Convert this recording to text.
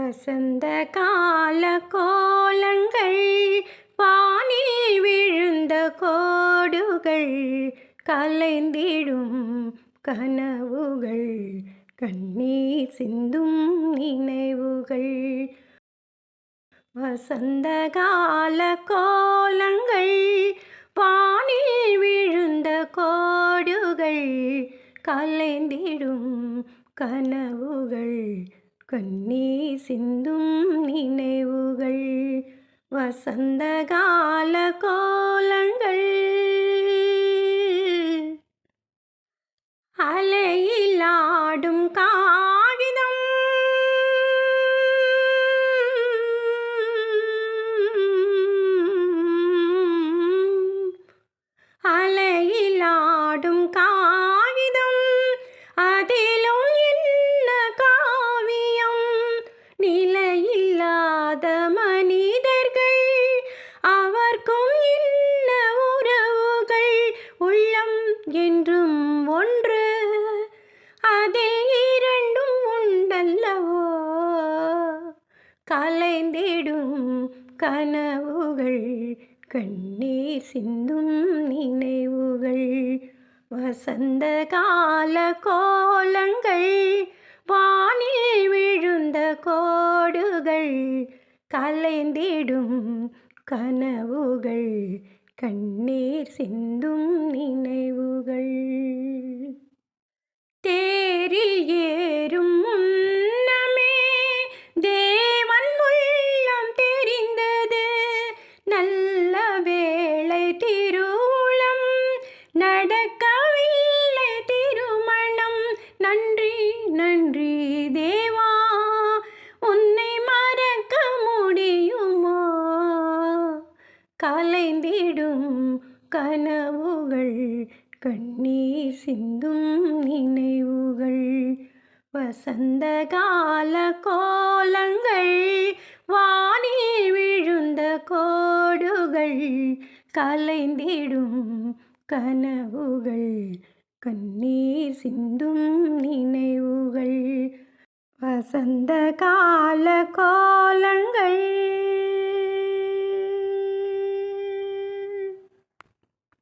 வசந்த கால கோலங்கள் வானில் விழுந்த கோடுகள் கலைந்திடும் கனவுகள் கண்ணீர் சிந்தும் நினைவுகள். வசந்த கால கோலங்கள் வானில் விழுந்த கோடுகள் கலைந்திடும் கனவுகள் கண்ணீர் சிந்தும் நினைவுகள். வசந்த கால கோலங்கள் அலையில் ஆடும் காகிதம் அலையில் ஆடும் காகிதம் அதிலும் என்ன காவியம். நிலையில்லாத மனிதர்கள் அவர்க்கும் என்ன உறவுகள். உள்ளம் என்றும் ஒன்று அதில் இரண்டும் உண்டல்லவோ. கலைந்திடும் கனவுகள் கண்ணீர் சிந்தும் நினைவுகள். வசந்த கால கோலங்கள் வானில் விழுந்த கோடுகள் கலைந்திடும் கனவுகள் கண்ணீர் சிந்தும் நினைவுகள். தேரில் ஏறும் முன்னமே தேவன் உள்ளம் தெரிந்தது. நல்ல வேளை திருவுளம் நடக்கவில்லை திருமணம். நன்றி நன்றி தேவா, உன்னை மறக்க முடியுமோ. கலைந்திடும் கனவுகள் கண்ணீர் சிந்தும் நினைவுகள். வசந்த கால கோலங்கள் வானில் விழுந்த கோடுகள் கலைந்திடும் கனவுகள் கண்ணீர் சிந்தும் நினைவுகள். வசந்த கால கோலங்கள்